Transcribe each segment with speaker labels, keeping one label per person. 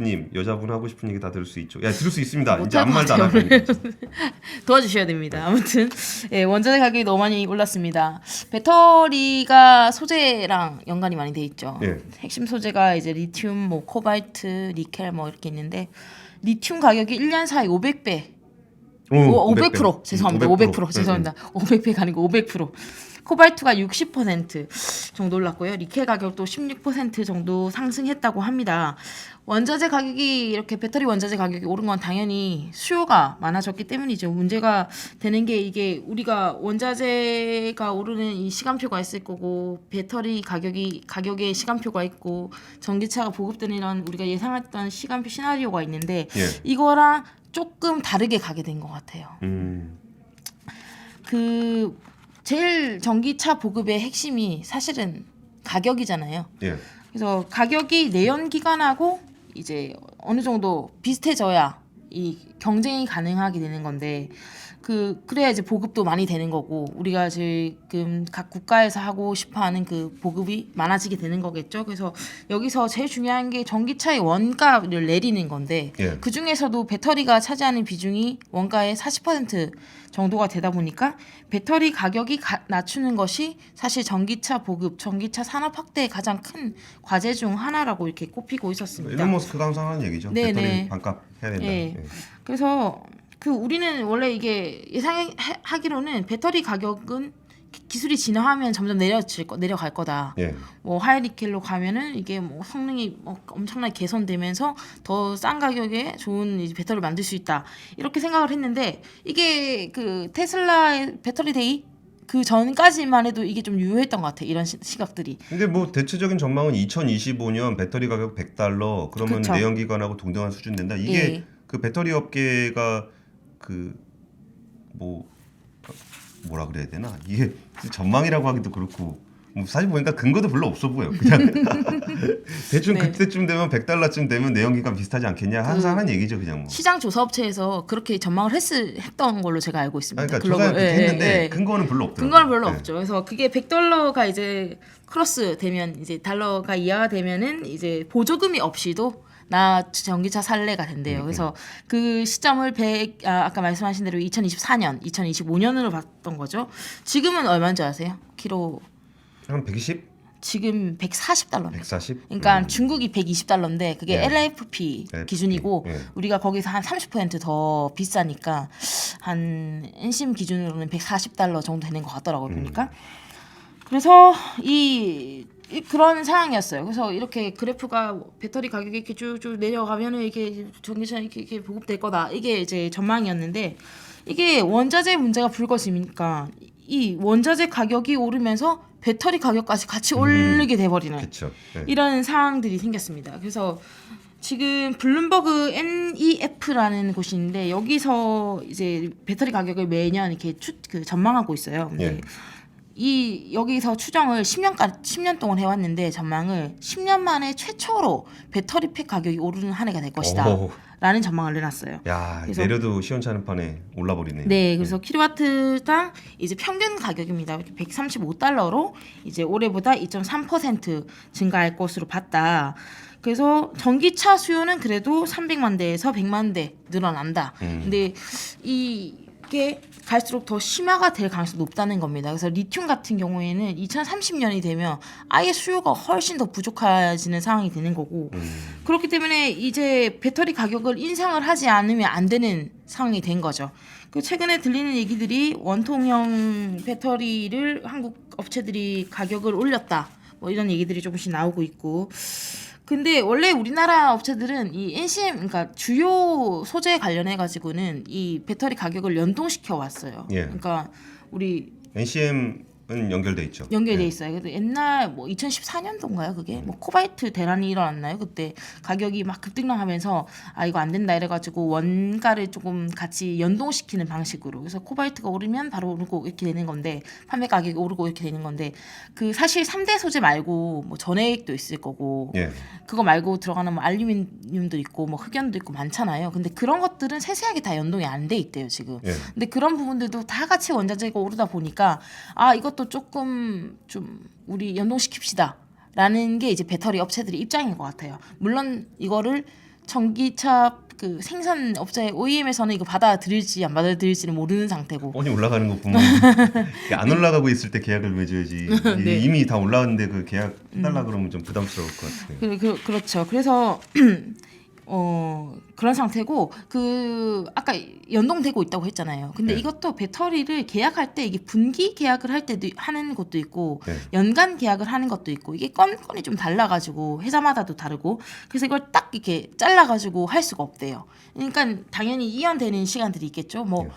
Speaker 1: 님 여자분 하고 싶은 얘기 다 들을 수 있죠. 야 들을 수 있습니다. 이제
Speaker 2: 못할
Speaker 1: 아무
Speaker 2: 것
Speaker 1: 말도 안
Speaker 2: 같아요,
Speaker 1: 할 겁니다.
Speaker 2: 도와주셔야 됩니다. 아무튼 예, 원자재 가격이 너무 많이 올랐습니다. 배터리가 소재랑 연관이 많이 돼 있죠.
Speaker 1: 예.
Speaker 2: 핵심 소재가 이제 리튬, 뭐 코발트, 니켈 뭐 이렇게 있는데 리튬 가격이 1년 사이 500배, 500% 죄송합니다. 500% 죄송합니다. 500배가 아니고 500%. 코발트가 60% 정도 올랐고요. 니켈 가격도 16% 정도 상승했다고 합니다. 원자재 가격이 이렇게 배터리 원자재 가격이 오른 건 당연히 수요가 많아졌기 때문이죠. 문제가 되는 게 이게 우리가 원자재가 오르는 이 시간표가 있을 거고 배터리 가격의 시간표가 있고 전기차가 보급되는 이런 우리가 예상했던 시간표 시나리오가 있는데
Speaker 1: 예.
Speaker 2: 이거랑 조금 다르게 가게 된 것 같아요. 그 제일 전기차 보급의 핵심이 사실은 가격이잖아요.
Speaker 1: 예.
Speaker 2: 그래서 가격이 내연기관하고 이제 어느 정도 비슷해져야 이 경쟁이 가능하게 되는 건데 그래야 이제 보급도 많이 되는 거고 우리가 지금 각 국가에서 하고 싶어하는 그 보급이 많아지게 되는 거겠죠. 그래서 여기서 제일 중요한 게 전기차의 원가를 내리는 건데
Speaker 1: 예.
Speaker 2: 그 중에서도 배터리가 차지하는 비중이 원가의 40% 정도가 되다 보니까 배터리 가격이 낮추는 것이 사실 전기차 보급, 전기차 산업 확대의 가장 큰 과제 중 하나라고 이렇게 꼽히고 있었습니다.
Speaker 1: 일론 머스크가 항상 하는 얘기죠.
Speaker 2: 네,
Speaker 1: 배터리
Speaker 2: 네.
Speaker 1: 반값 해야 된다.
Speaker 2: 예.
Speaker 1: 예.
Speaker 2: 그래서 우리는 원래 이게 예상하기로는 배터리 가격은 기술이 진화하면 점점 내려갈 거다.
Speaker 1: 예.
Speaker 2: 뭐 하이니켈로 가면은 이게 뭐 성능이 엄청나게 개선되면서 더 싼 가격에 좋은 이제 배터리를 만들 수 있다. 이렇게 생각을 했는데 이게 그 테슬라의 배터리 데이 그 전까지만 해도 이게 좀 유효했던 것 같아. 이런 시각들이.
Speaker 1: 근데 뭐 대체적인 전망은 2025년 배터리 가격 $100 그러면
Speaker 2: 그쵸.
Speaker 1: 내연기관하고 동등한 수준 된다. 이게
Speaker 2: 예.
Speaker 1: 그 배터리 업계가 그 뭐라 그래야 되나? 이게 전망이라고 하기도 그렇고 뭐 사실 보니까 근거도 별로 없어 보여. 그냥 대충
Speaker 2: 네.
Speaker 1: 그때쯤 되면 $100쯤 되면 내연기관 비슷하지 않겠냐 항상 하는 얘기죠, 그냥 뭐.
Speaker 2: 시장 조사 업체에서 그렇게 전망을 했던 걸로 제가 알고 있습니다.
Speaker 1: 그러니까 조사는 그렇게
Speaker 2: 예,
Speaker 1: 했는데
Speaker 2: 예.
Speaker 1: 근거는 별로 없더라고요.
Speaker 2: 근거는 별로
Speaker 1: 예.
Speaker 2: 없죠. 그래서 그게 $100가 이제 크로스 되면 이제 달러가 이하가 되면은 이제 보조금이 없이도 나 전기차 살래가 된대요. 그래서 그 시점을 아까 말씀하신 대로 2024년, 2025년으로 봤던 거죠. 지금은 얼마인지 아세요? 키로
Speaker 1: 한 120?
Speaker 2: 지금 $140입니다.
Speaker 1: 140?
Speaker 2: 그러니까 중국이 $120인데 그게
Speaker 1: 예.
Speaker 2: LFP 기준이고
Speaker 1: 예.
Speaker 2: 우리가 거기서 한 30% 더 비싸니까 한 엔심 기준으로는 $140 정도 되는 것 같더라고요. 보니까. 그래서 그런 상황이었어요. 그래서 이렇게 그래프가 배터리 가격이 이렇게 쭉쭉 내려가면은 이게 전기차 이렇게 보급될 거다. 이게 이제 전망이었는데 이게 원자재 문제가 불거지니까 이 원자재 가격이 오르면서 배터리 가격까지 같이 오르게 돼버리는
Speaker 1: 그렇죠. 예.
Speaker 2: 이런 상황들이 생겼습니다. 그래서 지금 블룸버그 NEF라는 곳이 있는데 여기서 이제 배터리 가격을 매년 이렇게 전망하고 있어요. 근데 여기서 추정을 10년 동안 해왔는데 전망을 10년 만에 최초로 배터리 팩 가격이 오르는 한 해가 될 것이다.
Speaker 1: 오.
Speaker 2: 라는 전망을 내놨어요.
Speaker 1: 야,
Speaker 2: 그래서-
Speaker 1: 내려도 시원찮은 판에 올라버리네.
Speaker 2: 네, 그래서 킬로와트당 이제 평균 가격입니다. $135로 이제 올해보다 2.3% 증가할 것으로 봤다. 그래서 전기차 수요는 그래도 300만 대에서 100만 대 늘어난다. 근데 이게 갈수록 더 심화가 될 가능성이 높다는 겁니다. 그래서 리튬 같은 경우에는 2030년이 되면 아예 수요가 훨씬 더 부족해지는 상황이 되는 거고 그렇기 때문에 이제 배터리 가격을 인상을 하지 않으면 안 되는 상황이 된 거죠. 그 최근에 들리는 얘기들이 원통형 배터리를 한국 업체들이 가격을 올렸다. 뭐 이런 얘기들이 조금씩 나오고 있고. 근데 원래 우리나라 업체들은 이 NCM 그러니까 주요 소재 관련해 가지고는 이 배터리 가격을 연동시켜 왔어요.
Speaker 1: 예.
Speaker 2: 그러니까 우리
Speaker 1: NCM은 연결돼 있죠.
Speaker 2: 연결돼
Speaker 1: 예.
Speaker 2: 있어요. 근데 옛날 뭐 2014년도인가요? 그게 뭐 코바이트 대란이 일어났나요? 그때 가격이 막 급등하면서 이거 안 된다 이래가지고 원가를 조금 같이 연동시키는 방식으로 그래서 코바이트가 오르면 바로 오르고 이렇게 되는 건데 판매 가격이 오르고 이렇게 되는 건데 그 사실 3대 소재 말고 뭐 전해액도 있을 거고
Speaker 1: 예.
Speaker 2: 그거 말고 들어가는 뭐 알루미늄도 있고 뭐 흑연도 있고 많잖아요. 근데 그런 것들은 세세하게 다 연동이 안 돼 있대요 지금.
Speaker 1: 예.
Speaker 2: 근데 그런 부분들도 다 같이 원자재가 오르다 보니까 이것도 조금 좀 우리 연동시킵시다 라는 게 이제 배터리 업체들의 입장인 것 같아요. 물론 이거를 전기차 그 생산 업체 OEM에서는 이거 받아들일지 안 받아들일지는 모르는 상태고.
Speaker 1: 뻔히 올라가는 거 보면 안 올라가고 있을 때 계약을 맺어야지.
Speaker 2: 네.
Speaker 1: 이미 다 올라갔는데 그 계약 해달라 그러면 좀 부담스러울 것 같아요.
Speaker 2: 그렇죠. 그래서 그런 상태고 그 아까 연동되고 있다고 했잖아요. 근데
Speaker 1: 네.
Speaker 2: 이것도 배터리를 계약할 때 이게 분기 계약을 할 때도 하는 것도 있고
Speaker 1: 네.
Speaker 2: 연간 계약을 하는 것도 있고 이게 건이 좀 달라가지고 회사마다도 다르고 그래서 이걸 딱 이렇게 잘라가지고 할 수가 없대요. 그러니까 당연히 이연되는 시간들이 있겠죠. 뭐
Speaker 1: 네.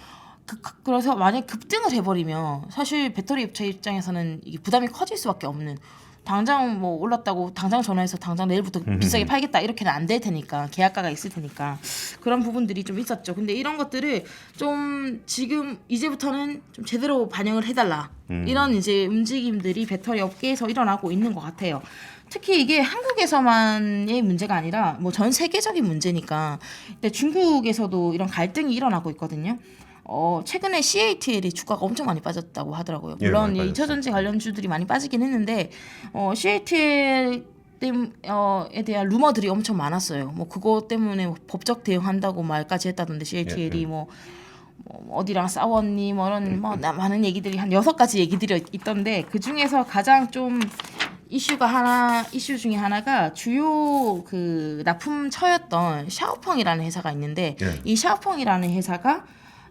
Speaker 2: 그래서 만약 급등을 해버리면 사실 배터리 업체 입장에서는 이게 부담이 커질 수밖에 없는. 당장 뭐 올랐다고 당장 전화해서 당장 내일부터 비싸게 팔겠다 이렇게는 안 될 테니까 계약가가 있을 테니까 그런 부분들이 좀 있었죠. 근데 이런 것들을 좀 지금 이제부터는 좀 제대로 반영을 해달라 이런 이제 움직임들이 배터리 업계에서 일어나고 있는 것 같아요. 특히 이게 한국에서만의 문제가 아니라 뭐 전 세계적인 문제니까 근데 중국에서도 이런 갈등이 일어나고 있거든요. 최근에 CATL이 주가가 엄청 많이 빠졌다고 하더라고요.
Speaker 1: 예,
Speaker 2: 물론
Speaker 1: 많이
Speaker 2: 2차 전지 관련주들이 많이 빠지긴 했는데 CATL에 대한 루머들이 엄청 많았어요. 뭐 그거 때문에 법적 대응한다고 말까지 했다던데 CATL이 뭐 어디랑 싸웠니 뭐 이런 뭐 많은 얘기들이 한 6가지 얘기들이 있던데 그 중에서 가장 좀 이슈 중에 하나가 주요 그 납품처였던 샤오펑이라는 회사가 있는데
Speaker 1: 예.
Speaker 2: 이 샤오펑이라는 회사가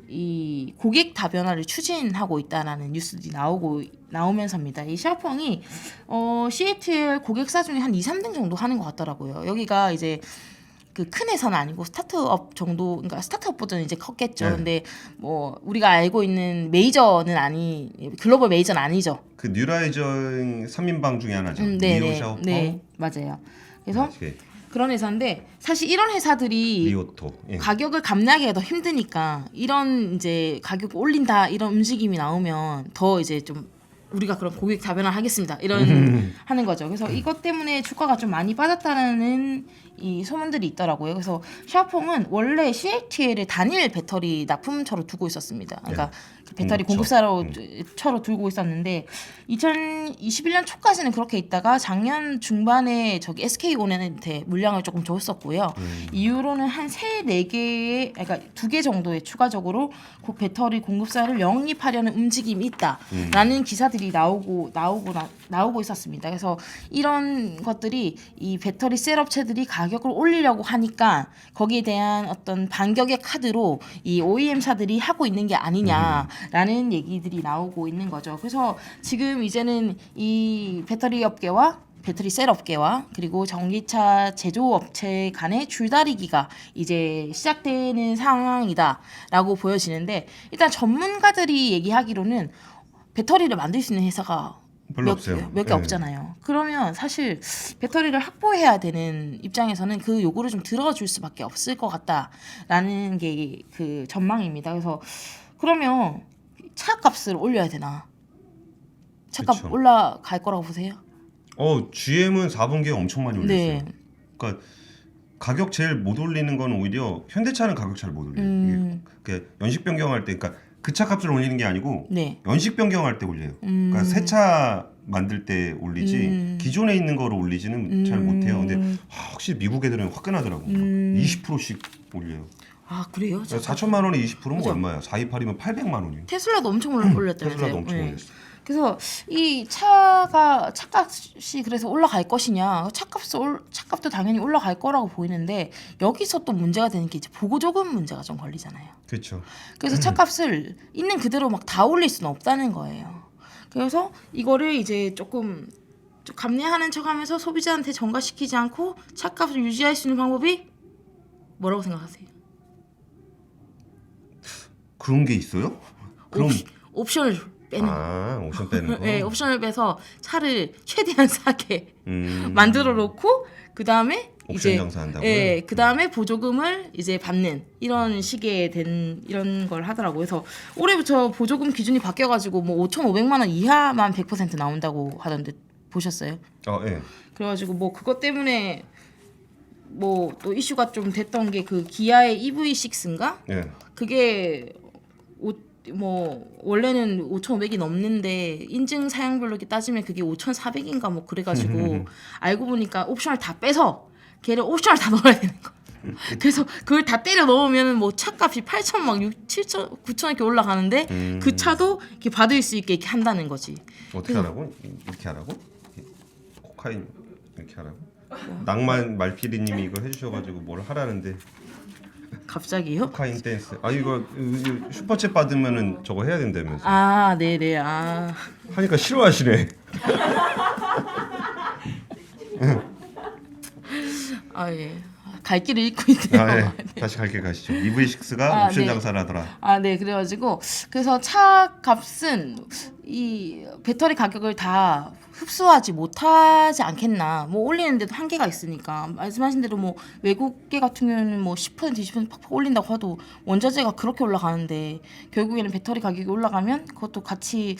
Speaker 2: 이 고객 다변화를 추진하고 있다라는 뉴스들이 나오면서입니다. 이 샤오펑이 CATL 고객사 중에 한 2, 3등 정도 하는 것 같더라고요. 여기가 이제 그 큰 회사는 아니고 스타트업 정도, 그러니까 스타트업 버전은 이제 컸겠죠.
Speaker 1: 네.
Speaker 2: 근데 뭐 우리가 알고 있는 메이저는 글로벌 메이저는 아니죠.
Speaker 1: 그 뉴라이저 3인방 중에 하나죠.
Speaker 2: 네,
Speaker 1: 리오
Speaker 2: 네,
Speaker 1: 샤오펑,
Speaker 2: 네, 맞아요. 그래서
Speaker 1: 예,
Speaker 2: 그런 회사인데 사실 이런 회사들이
Speaker 1: 리오토. 예.
Speaker 2: 가격을 감내하기가 더 힘드니까 이런 이제 가격 올린다 이런 움직임이 나오면 더 이제 좀 우리가 그런 고객 다변화 하겠습니다 이런 하는 거죠. 그래서 이것 때문에 주가가 좀 많이 빠졌다는 이 소문들이 있더라고요. 그래서 샤오펑은 원래 CATL을 단일 배터리 납품처로 두고 있었습니다. 그러니까 그 배터리 공급사로 처로 두고 있었는데 2021년 초까지는 그렇게 있다가 작년 중반에 저기 SK온한테 물량을 조금 줬었고요. 이후로는 한 4개의 그러니까 2개 정도의 추가적으로 그 배터리 공급사를 영입하려는 움직임이 있다라는 기사들이 나오고 있었습니다. 그래서 이런 것들이 이 배터리 셀 업체들이 가격을 올리려고 하니까 거기에 대한 어떤 반격의 카드로 이 OEM사들이 하고 있는 게 아니냐라는 얘기들이 나오고 있는 거죠. 그래서 지금 이제는 이 배터리 업계와 배터리 셀 업계와 그리고 전기차 제조업체 간의 줄다리기가 이제 시작되는 상황이다라고 보여지는데 일단 전문가들이 얘기하기로는 배터리를 만들 수 있는 회사가
Speaker 1: 별로 없어요.
Speaker 2: 몇 개 없잖아요. 그러면 사실 배터리를 확보해야 되는 입장에서는 그 요구를 좀 들어줄 수밖에 없을 것 같다라는 게 그 전망입니다. 그래서 그러면 차값을 올려야 되나? 차값
Speaker 1: 그쵸.
Speaker 2: 올라갈 거라고 보세요?
Speaker 1: GM은 4분기에 엄청 많이 올렸어요.
Speaker 2: 네.
Speaker 1: 그러니까 가격 제일 못 올리는 건 오히려 현대차는 가격 잘 못 올려요. 이게 연식 변경할 때, 그러니까 그 차 값을 올리는 게 아니고
Speaker 2: 네.
Speaker 1: 연식 변경할 때 올려요. 그러니까 새 차 만들 때 올리지 기존에 있는 거로 올리지는 잘 못해요. 근데 확실히 미국 애들은 화끈하더라고. 20%씩 올려요.
Speaker 2: 아 그래요?
Speaker 1: 4천만 원에 20%면
Speaker 2: 그죠?
Speaker 1: 얼마야? 428이면 800만 원이에요.
Speaker 2: 테슬라도 엄청 올렸다면서요?
Speaker 1: 테슬라도 엄청
Speaker 2: 네.
Speaker 1: 올렸어.
Speaker 2: 그래서 이 차값이 그래서 올라갈 것이냐? 차값도 당연히 올라갈 거라고 보이는데 여기서 또 문제가 되는 게 이제 보고조금 문제가 좀 걸리잖아요.
Speaker 1: 그렇죠.
Speaker 2: 그래서 차값을 있는 그대로 막 다 올릴 수는 없다는 거예요. 그래서 이거를 이제 조금 좀 감내하는 척하면서 소비자한테 전가시키지 않고 차값을 유지할 수 있는 방법이 뭐라고 생각하세요?
Speaker 1: 그런 게 있어요? 그럼
Speaker 2: 옵션을 빼는
Speaker 1: 옵션 빼는 거.
Speaker 2: 네, 옵션을 빼서 차를 최대한 싸게
Speaker 1: 음.
Speaker 2: 만들어 놓고 그 다음에
Speaker 1: 옵션
Speaker 2: 이제
Speaker 1: 장사한다고요?
Speaker 2: 예, 그 다음에 보조금을 이제 받는 이런 식의 이런 걸 하더라고요. 그래서 올해부터 보조금 기준이 바뀌어가지고 뭐 5,500만 원 이하만 100% 나온다고 하던데 보셨어요?
Speaker 1: 예.
Speaker 2: 그래가지고 뭐 그것 때문에 뭐 또 이슈가 좀 됐던 게 그 기아의 EV6인가?
Speaker 1: 예.
Speaker 2: 그게 뭐 원래는 5,500이 넘는데 인증 사양별로 이렇게 따지면 그게 5,400인가 뭐 그래가지고 알고 보니까 옵션을 다 빼서 걔를 옵션을 다 넣어야 되는 거. 그래서 그걸 다 때려 넣으면 뭐 차값이 8천 막 6, 7천, 9천 이렇게 올라가는데 그 차도 이렇게 받을 수 있게 이렇게 한다는 거지.
Speaker 1: 어떻게 하라고? 이렇게 하라고? 코카인 이렇게 하라고? 낭만 말피디님이 이거 해주셔가지고 뭘 하라는데
Speaker 2: 갑자기요?
Speaker 1: 코카인 댄스. 아 이거 슈퍼챗 받으면은 저거 해야 된다면서.
Speaker 2: 아, 네네. 아,
Speaker 1: 하니까 싫어하시네.
Speaker 2: 아 예. 갈 길을 잃고 있네요.
Speaker 1: 아, 예. 다시 갈게 가시죠. EV6가
Speaker 2: 아,
Speaker 1: 옵션
Speaker 2: 네.
Speaker 1: 장사를 하더라.
Speaker 2: 아, 네. 그래가지고 그래서 차 값은 이 배터리 가격을 다 흡수하지 못하지 않겠나. 뭐 올리는데도 한계가 있으니까 말씀하신 대로 뭐 외국계 같은 경우는 뭐 10% 20% 팍팍 올린다고 해도 원자재가 그렇게 올라가는데 결국에는 배터리 가격이 올라가면 그것도 같이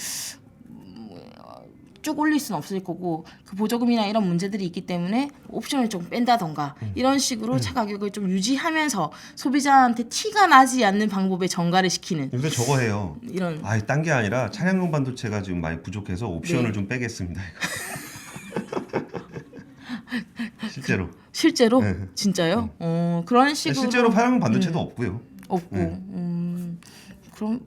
Speaker 2: 쭉 올릴 수는 없을 거고 그 보조금이나 이런 문제들이 있기 때문에 옵션을 좀 뺀다던가 이런 식으로 차 가격을 좀 유지하면서 소비자한테 티가 나지 않는 방법에 전가를 시키는
Speaker 1: 요새 저거 해요.
Speaker 2: 이런.
Speaker 1: 아, 딴 게 아니라 차량용 반도체가 지금 많이 부족해서 옵션을
Speaker 2: 네.
Speaker 1: 좀 빼겠습니다. 실제로.
Speaker 2: 실제로
Speaker 1: 네.
Speaker 2: 진짜요? 그런 식으로
Speaker 1: 실제로 차량용 반도체도 없고요.
Speaker 2: 없고
Speaker 1: 네.
Speaker 2: 그럼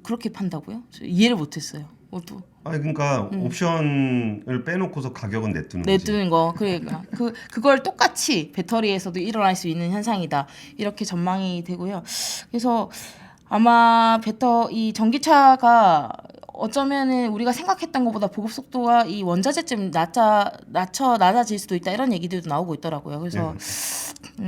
Speaker 2: 그렇게 판다고요? 저 이해를 못했어요. 또
Speaker 1: 아니 그러니까 옵션을 빼놓고서 가격은 내두는 거지.
Speaker 2: 내두는 거 그러니까 그걸 똑같이 배터리에서도 일어날 수 있는 현상이다 이렇게 전망이 되고요. 그래서 아마 이 전기차가 어쩌면은 우리가 생각했던 것보다 보급 속도가 이 원자재 좀 낮아질 수도 있다 이런 얘기들도 나오고 있더라고요. 그래서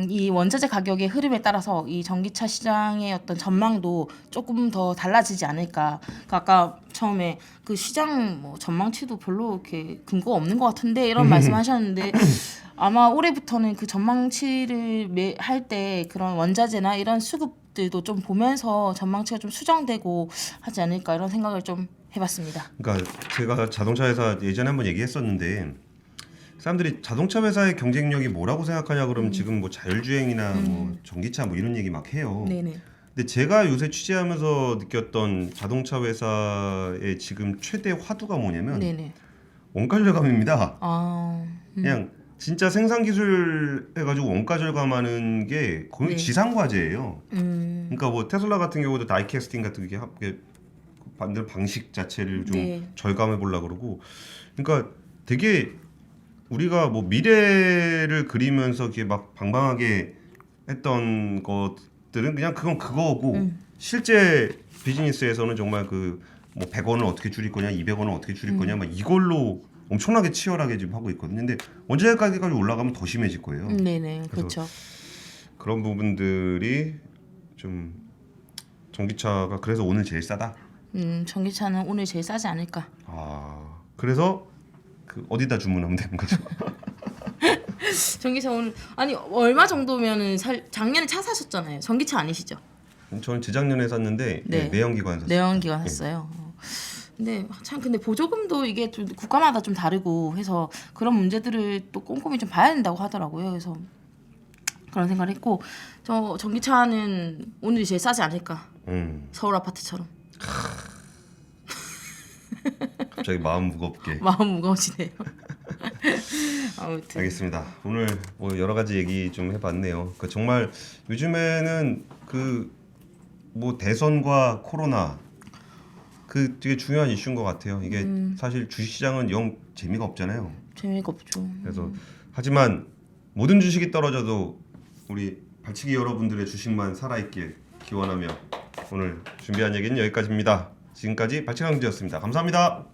Speaker 2: 이 원자재 가격의 흐름에 따라서 이 전기차 시장의 어떤 전망도 조금 더 달라지지 않을까. 아까 처음에 그 시장 뭐 전망치도 별로 이렇게 근거가 없는 것 같은데 이런 말씀하셨는데 아마 올해부터는 그 전망치를 할 때 그런 원자재나 이런 수급들도 좀 보면서 전망치가 좀 수정되고 하지 않을까 이런 생각을 좀 해봤습니다.
Speaker 1: 그러니까 제가 자동차 회사 예전에 한번 얘기했었는데 사람들이 자동차 회사의 경쟁력이 뭐라고 생각하냐 그러면 지금 뭐 자율주행이나 뭐 전기차 뭐 이런 얘기 막 해요.
Speaker 2: 네네.
Speaker 1: 근데 제가 요새 취재하면서 느꼈던 자동차 회사의 지금 최대 화두가 뭐냐면
Speaker 2: 네네.
Speaker 1: 원가 절감입니다.
Speaker 2: 아.
Speaker 1: 그냥 진짜 생산 기술 해가지고 원가 절감하는 게 거의
Speaker 2: 네.
Speaker 1: 지상 과제예요. 그러니까 뭐 테슬라 같은 경우도 다이캐스팅 같은 게 만드는 방식 자체를 좀
Speaker 2: 네.
Speaker 1: 절감해 보려고 그러고, 그러니까 되게 우리가 뭐 미래를 그리면서 이렇게 막 방방하게 했던 것들은 그냥 그건 그거고 실제 비즈니스에서는 정말 그 뭐 100원을 어떻게 줄일 거냐, 200원을 어떻게 줄일 거냐, 막 이걸로 엄청나게 치열하게 지금 하고 있거든요. 근데 원자재 가격까지 올라가면 더 심해질 거예요.
Speaker 2: 네네.
Speaker 1: 그래서
Speaker 2: 그렇죠.
Speaker 1: 그런 부분들이 좀 전기차가 그래서 오늘 제일 싸다.
Speaker 2: 전기차는 오늘 제일 싸지 않을까.
Speaker 1: 아, 그래서 그 어디다 주문하면 되는 거죠?
Speaker 2: 전기차 오늘 아니 얼마 정도면은 작년에 차 사셨잖아요. 전기차 아니시죠?
Speaker 1: 저는 재작년에 샀는데
Speaker 2: 네.
Speaker 1: 내연기관 샀어요.
Speaker 2: 내연기관 샀어요. 근데 참 근데 보조금도 이게 좀 국가마다 좀 다르고 해서 그런 문제들을 또 꼼꼼히 좀 봐야 된다고 하더라고요. 그래서 그런 생각을 했고 저 전기차는 오늘이 제일 싸지 않을까. 서울 아파트처럼.
Speaker 1: 갑자기 마음 무겁게.
Speaker 2: 마음 무거워지네요. 아무튼
Speaker 1: 알겠습니다. 오늘 뭐 여러 가지 얘기 좀 해봤네요. 그 정말 요즘에는 그 뭐 대선과 코로나 그 되게 중요한 이슈인 것 같아요. 이게 사실 주식시장은 영 재미가 없잖아요.
Speaker 2: 재미가 없죠.
Speaker 1: 그래서 하지만 모든 주식이 떨어져도 우리 발치기 여러분들의 주식만 살아있길 기원하며 오늘 준비한 얘기는 여기까지입니다. 지금까지 발치강주였습니다. 감사합니다.